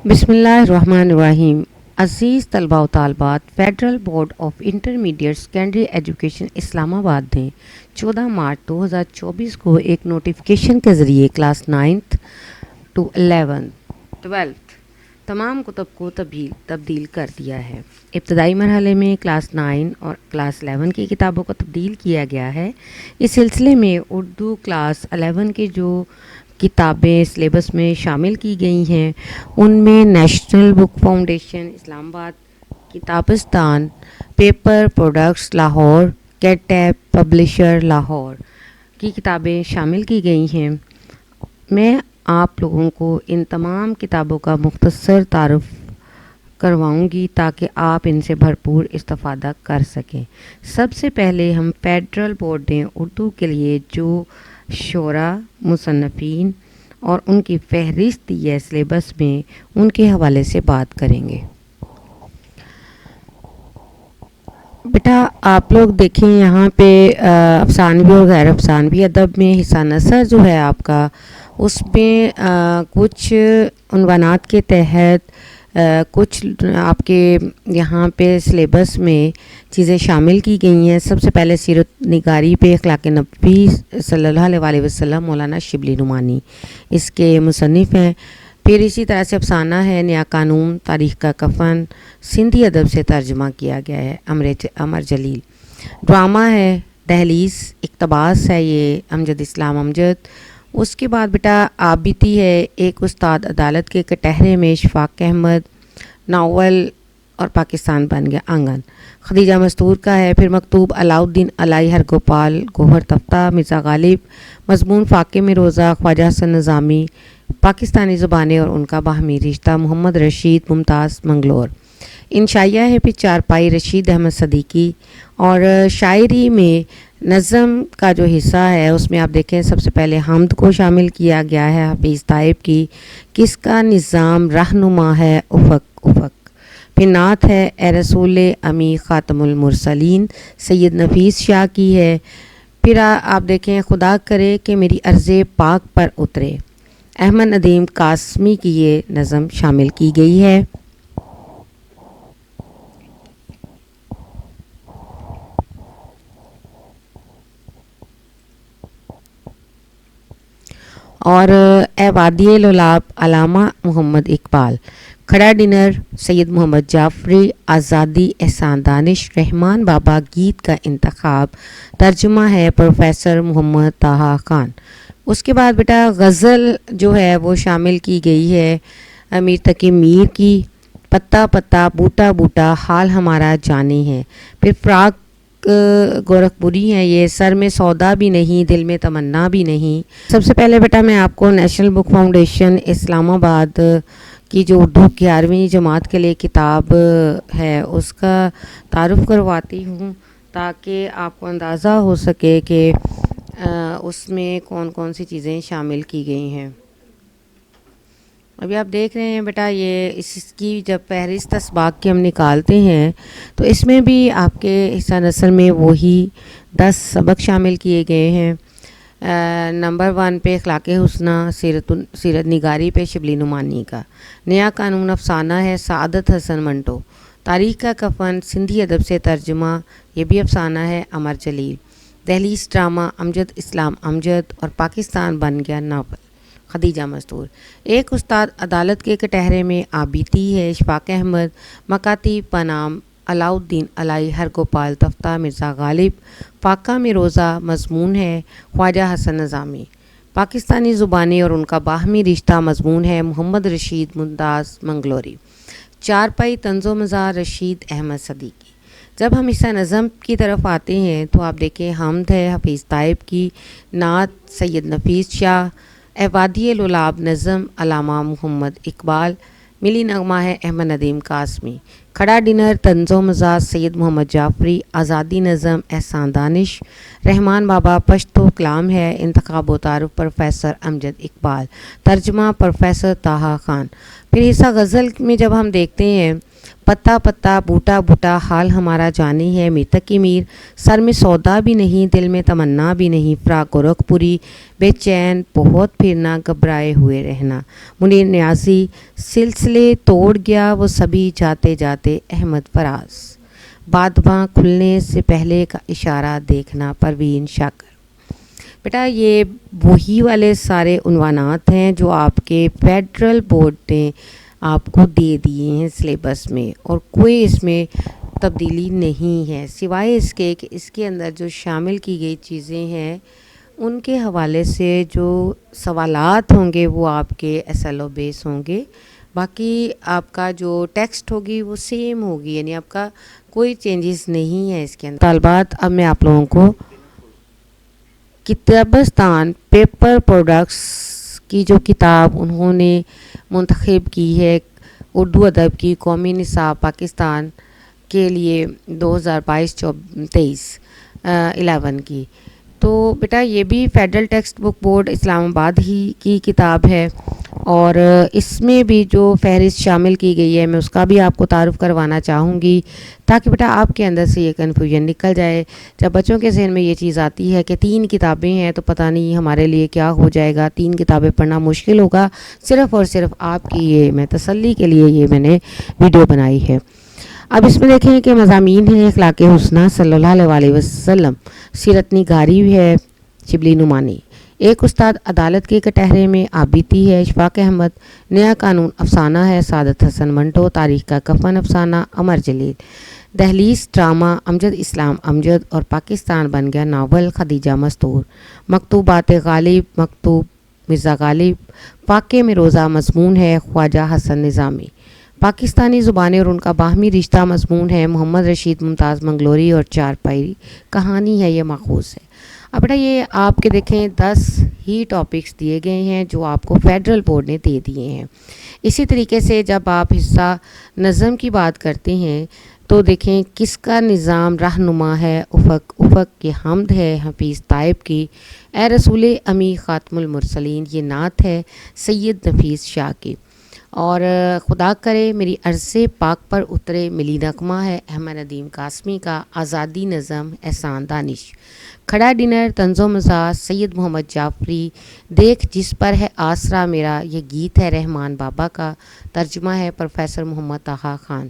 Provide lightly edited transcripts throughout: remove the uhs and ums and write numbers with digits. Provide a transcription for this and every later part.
بسم اللہ الرحمن الرحیم. عزیز طلباء و طالبات، federal board of intermediate secondary education Islamabad نے 14 مارچ 2024 کو ایک نوٹیفیکیشن کے ذریعے کلاس 9th to 12th تمام کتب کو تبدیل کر دیا ہے. ابتدائی مرحلے میں کلاس 9 اور کلاس 11 کی کتابوں کو تبدیل کیا گیا ہے. اس سلسلے میں اردو کلاس 11 کی جو کتابیں سلیبس میں شامل کی گئی ہیں ان میں نیشنل بک foundation Islamabad, Kitabistan, paper products Lahore, کیٹیپ پبلشر لاہور کی کتابیں شامل کی گئی ہیں. میں آپ لوگوں کو ان تمام کتابوں کا مختصر تعارف کرواؤں گی تاکہ آپ ان سے بھرپور استفادہ کر سکیں. سب سے پہلے ہم فیڈرل بورڈ نے اردو کے لیے جو شعراء، مصنفین اور ان کی فہرست دی ہے سلیبس میں، ان کے حوالے سے بات کریں گے. بیٹا آپ لوگ دیکھیں یہاں پہ افسانوی اور غیر افسانوی ادب میں حصہ نثر جو ہے آپ کا، اس میں کچھ عنوانات کے تحت کچھ آپ کے یہاں پہ سلیبس میں چیزیں شامل کی گئی ہیں. سب سے پہلے سیرت نگاری پہ اخلاق نبوی صلی اللہ علیہ وسلم مولانا شبلی نعمانی اس کے مصنف ہیں. پھر اسی طرح سے افسانہ ہے نیا قانون، تاریخ کا کفن سندھی ادب سے ترجمہ کیا گیا ہے امر جلیل. ڈرامہ ہے دہلیز، اقتباس ہے یہ امجد اسلام امجد. اس کے بعد بیٹا آبیتی ہے ایک استاد عدالت کے کٹہرے میں شفاق احمد، ناول اور پاکستان بن گیا آنگن خدیجہ مستور کا ہے. پھر مکتوب علاؤ الدین علائی ہرگوپال گوہر تفتہ مرزا غالب، مضمون فاقے میں روزہ خواجہ حسن نظامی، پاکستانی زبانیں اور ان کا باہمی رشتہ محمد رشید ممتاز منگلور. انشائیہ ہے پھر چارپائی رشید احمد صدیقی. اور شاعری میں نظم کا جو حصہ ہے اس میں آپ دیکھیں سب سے پہلے حمد کو شامل کیا گیا ہے حفیظ طائب کی، کس کا نظام رہنما ہے افق افق. پھر نعت ہے اے رسول امی خاتم المرسلین سید نفیس شاہ کی ہے. پھر آپ دیکھیں خدا کرے کہ میری عرض پاک پر اترے، احمد ندیم قاسمی کی یہ نظم شامل کی گئی ہے. اور اے وادی لولاب علامہ محمد اقبال. کھڑا ڈنر سید محمد جعفری. آزادی احسان دانش. رحمان بابا گیت کا انتخاب ترجمہ ہے پروفیسر محمد طہ خان. اس کے بعد بیٹا غزل جو ہے وہ شامل کی گئی ہے امیر تقی میر کی، پتا پتا بوٹا بوٹا حال ہمارا جانے ہے. پھر فراق گورکھپوری ہیں یہ، سر میں سودا بھی نہیں دل میں تمنا بھی نہیں. سب سے پہلے بیٹا میں آپ کو نیشنل بک فاؤنڈیشن اسلام آباد کی جو اردو 11ویں جماعت کے لیے کتاب ہے اس کا تعارف کرواتی ہوں تاکہ آپ کو اندازہ ہو سکے کہ اس میں کون کون سی چیزیں شامل کی گئی ہیں. ابھی آپ دیکھ رہے ہیں بیٹا یہ اس کی جب فہرست اسباق کی ہم نکالتے ہیں تو اس میں بھی آپ کے حصہ نثر میں وہی 10 سبق شامل کیے گئے ہیں. نمبر 1 پہ اخلاق حسنہ سیرت نگاری پہ شبلی نعمانی کا. نیا قانون افسانہ ہے سعادت حسن منٹو. تاریخ کا کفن سندھی ادب سے ترجمہ یہ بھی افسانہ ہے امر جلیل. دہلیز ڈرامہ امجد اسلام امجد اور پاکستان بن گیا ناول خدیجہ مستور. ایک استاد عدالت کے کٹہرے میں آبیتی ہے شفاق احمد. مکاتیب پنام علاؤ الدین علائی ہرگوپال تفتہ مرزا غالب. فاقہ میں روزہ مضمون ہے خواجہ حسن نظامی. پاکستانی زبانیں اور ان کا باہمی رشتہ مضمون ہے محمد رشید ممتاز منگلوری. چارپائی طنز و مزاح رشید احمد صدیقی. جب ہم حصہ نظم کی طرف آتے ہیں تو آپ دیکھیں حمد ہے حفیظ طائب کی. نعت سید نفیس شاہ. اے وادی لولاب نظم علامہ محمد اقبال. ملی نغمہ ہے احمد ندیم قاسمی. کھڑا ڈنر طنز و مزاح سید محمد جعفری. آزادی نظم احسان دانش. رحمان بابا پشتو کلام ہے انتخاب و تعارف پروفیسر امجد اقبال. ترجمہ پروفیسر طہ خان. پھر حصہ غزل میں جب ہم دیکھتے ہیں پتا پتا بوٹا بوٹا حال ہمارا جانے ہے میر تک کی میر، سر میں سودا بھی نہیں دل میں تمنا بھی نہیں، فراق و رخ پوری بے چین بہت پھرنا گھبرائے ہوئے رہنا، منیر نیازی، سلسلے توڑ گیا وہ سبھی جاتے جاتے احمد فراز، بادباں کھلنے سے پہلے کا اشارہ دیکھنا پروین شاکر۔ بیٹا یہ وہی والے سارے عنوانات ہیں جو آپ کے فیڈرل بورڈ نے آپ کو دے دیے ہیں سلیبس میں، اور کوئی اس میں تبدیلی نہیں ہے سوائے اس کے کہ اس کے اندر جو شامل کی گئی چیزیں ہیں ان کے حوالے سے جو سوالات ہوں گے وہ آپ کے ایس ایل او بیس ہوں گے، باقی آپ کا جو ٹیکسٹ ہوگی وہ سیم ہوگی، یعنی آپ کا کوئی چینجز نہیں ہے اس کے اندر۔ طالبات اب میں آپ لوگوں کو کتابستان پیپر پروڈکٹس کی جو کتاب انہوں نے منتخب کی ہے اردو ادب کی قومی نصاب پاکستان کے لیے 2022-23 11 کی، تو بیٹا یہ بھی فیڈرل ٹیکسٹ بک بورڈ اسلام آباد ہی کی کتاب ہے، اور اس میں بھی جو فہرست شامل کی گئی ہے میں اس کا بھی آپ کو تعارف کروانا چاہوں گی تاکہ بیٹا آپ کے اندر سے یہ کنفیوژن نکل جائے۔ جب بچوں کے ذہن میں یہ چیز آتی ہے کہ 3 کتابیں ہیں تو پتہ نہیں ہمارے لیے کیا ہو جائے گا، 3 کتابیں پڑھنا مشکل ہوگا، صرف اور صرف آپ کی یہ میں تسلی کے لیے یہ میں نے ویڈیو بنائی ہے۔ اب اس میں دیکھیں کہ مضامین ہیں اخلاق حسنہ صلی اللہ علیہ وسلم، سیرت نگاری ہے شبلی نعمانی، ایک استاد عدالت کے کٹہرے میں آبیتی ہے اشفاق احمد، نیا قانون افسانہ ہے سعادت حسن منٹو، تاریخ کا کفن افسانہ عمر جلیل، دہلیز ڈرامہ امجد اسلام امجد اور پاکستان بن گیا ناول خدیجہ مستور، مکتوبات غالب مکتوب مرزا غالب، فاقے میں روزہ مضمون ہے خواجہ حسن نظامی، پاکستانی زبانیں اور ان کا باہمی رشتہ مضمون ہے محمد رشید ممتاز منگلوری اور چارپائی کہانی ہے یہ ماخوذ ہے۔ اب بیٹا یہ آپ کے دیکھیں 10 ہی ٹاپکس دیے گئے ہیں جو آپ کو فیڈرل بورڈ نے دے دیے ہیں۔ اسی طریقے سے جب آپ حصہ نظم کی بات کرتے ہیں تو دیکھیں کس کا نظام رہنما ہے، افق افق کی حمد ہے حفیظ طائب کی، اے رسول امی خاتم المرسلین یہ نعت ہے سید نفیس شاہ کی، اور خدا کرے میری عرض پاک پر اترے ملی نغمہ ہے احمد ندیم قاسمی کا، آزادی نظم احسان دانش، کھڑا ڈنر طنز و مزاح سید محمد جعفری، دیکھ جس پر ہے آسرا میرا یہ گیت ہے رحمان بابا کا، ترجمہ ہے پروفیسر محمد طاہا خان،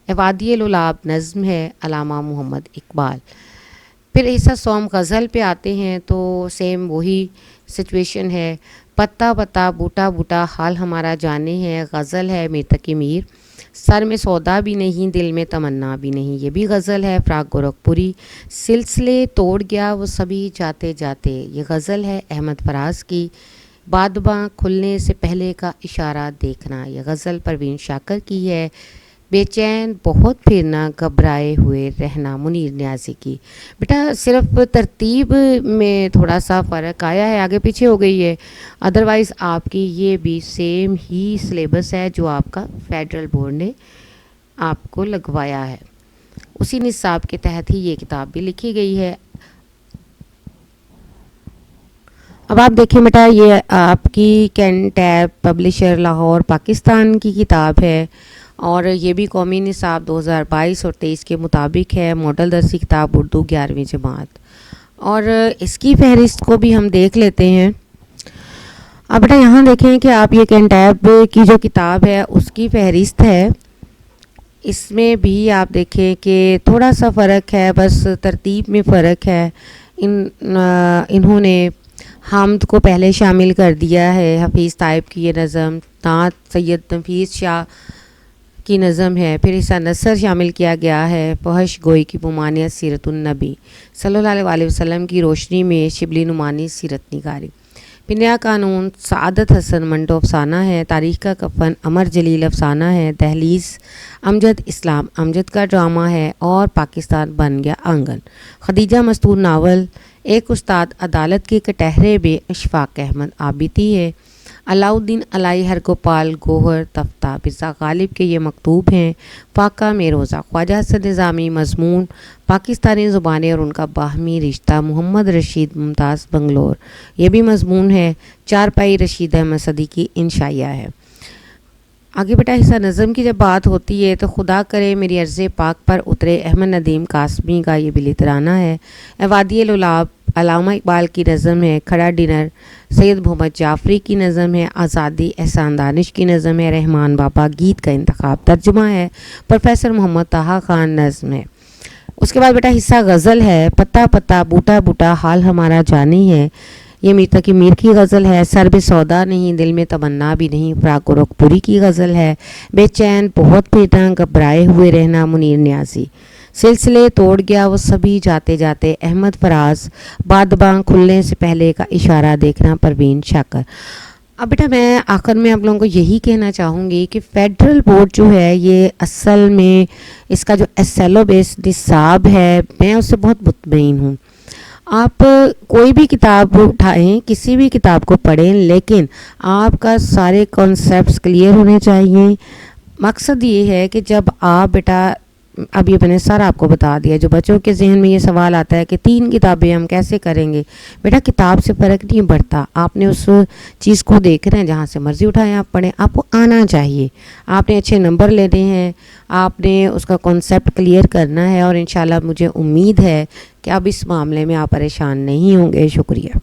وادی الولاب نظم ہے علامہ محمد اقبال۔ پھر حصہ سوم غزل پہ آتے ہیں تو سیم وہی سچویشن ہے، پتا پتا بوٹا بوٹا حال ہمارا جانے ہے غزل ہے میر تقی میر، سر میں سودا بھی نہیں دل میں تمنا بھی نہیں یہ بھی غزل ہے فراق گورکھپوری، سلسلے توڑ گیا وہ سبھی جاتے جاتے یہ غزل ہے احمد فراز کی، بادباں کھلنے سے پہلے کا اشارہ دیکھنا یہ غزل پروین شاکر کی ہے، بے چین بہت پھرنا گھبرائے ہوئے رہنا منیر نیازی کی۔ بیٹا صرف ترتیب میں تھوڑا سا فرق آیا ہے، آگے پیچھے ہو گئی ہے، ادروائز آپ کی یہ بھی سیم ہی سلیبس ہے جو آپ کا فیڈرل بورڈ نے آپ کو لگوایا ہے، اسی نصاب کے تحت ہی یہ کتاب بھی لکھی گئی ہے۔ اب آپ دیکھیں بیٹا یہ آپ کی کینٹیب پبلشر لاہور پاکستان کی کتاب ہے، اور یہ بھی قومی نصاب 2022 اور 23 کے مطابق ہے، ماڈل درسی کتاب اردو 11ویں جماعت، اور اس کی فہرست کو بھی ہم دیکھ لیتے ہیں۔ اب بیٹا یہاں دیکھیں کہ آپ یہ کینٹیب کی جو کتاب ہے اس کی فہرست ہے، اس میں بھی آپ دیکھیں کہ تھوڑا سا فرق ہے، بس ترتیب میں فرق ہے، انہوں نے حمد کو پہلے شامل کر دیا ہے، حفیظ طائب کی یہ نظم، نعت سید نفیس شاہ کی نظم ہے، پھر حصہ نثر شامل کیا گیا ہے، فحش گوئی کی ممانعت سیرت النبی صلی اللہ علیہ وسلم کی روشنی میں شبلی نعمانی سیرت نگاری، پھر نیا قانون سعادت حسن منٹو افسانہ ہے، تاریخ کا کفن عمر جلیل افسانہ ہے، دہلیز امجد اسلام امجد کا ڈرامہ ہے، اور پاکستان بن گیا آنگن، خدیجہ مستور ناول، ایک استاد عدالت کے کٹہرے بے اشفاق احمد آبیتی ہے، علاء الدین علائی ہرگوپال گوہر تفتہ مرزا غالب کے یہ مکتوب ہیں، فاقہ میں روزہ خواجہ حسن نظامی، مضمون پاکستانی زبانیں اور ان کا باہمی رشتہ محمد رشید ممتاز بنگلور یہ بھی مضمون ہے، چارپائی رشید احمد صدیقی انشائیہ ہے۔ آگے بیٹا حصہ نظم کی جب بات ہوتی ہے تو خدا کرے میری عرض پاک پر اترے احمد ندیم قاسمی کا یہ بلی ترانہ ہے. وادی لولاب علامہ اقبال کی نظم ہے. کھڑا ڈنر سید محمد جعفری کی نظم ہے. آزادی احسان دانش کی نظم ہے. رحمان بابا گیت کا انتخاب ترجمہ ہے. پروفیسر محمد طہا خان نظم ہے. اس کے بعد بیٹا حصہ غزل ہے. پتا پتا بوٹا بوٹا حال ہمارا جانی ہے. یہ میر تقی میر کی غزل ہے. سر بے سودا نہیں دل میں تمنا بھی نہیں فراق و رخ پوری کی غزل ہے. بے چین بہت بیٹا گھبرائے ہوئے رہنا منیر نیازی. سلسلے توڑ گیا وہ سبھی جاتے جاتے احمد فراز. بادباں کھلنے سے پہلے کا اشارہ دیکھنا پروین شاکر. اب بیٹا میں آخر میں آپ لوگوں کو یہی کہنا چاہوں گی کہ فیڈرل بورڈ جو ہے یہ اصل میں اس کا جو سیلبس نصاب ہے میں اس سے بہت مطمئن ہوں. آپ کوئی بھی کتاب اٹھائیں کسی بھی کتاب کو پڑھیں لیکن آپ کا سارے کانسیپٹس کلیئر ہونے چاہیے. مقصد یہ ہے کہ جب آپ بیٹا اب یہ میں نے سارا آپ کو بتا دیا. جو بچوں کے ذہن میں یہ سوال آتا ہے کہ 3 کتابیں ہم کیسے کریں گے, بیٹا کتاب سے فرق نہیں پڑتا. آپ نے اس چیز کو دیکھنا ہے, جہاں سے مرضی اٹھائیں آپ پڑھیں. آپ کو آنا چاہیے, آپ نے اچھے نمبر لینے ہیں, آپ نے اس کا کانسیپٹ کلیئر کرنا ہے اور انشاءاللہ مجھے امید ہے کہ اب اس معاملے میں آپ پریشان نہیں ہوں گے. شکریہ.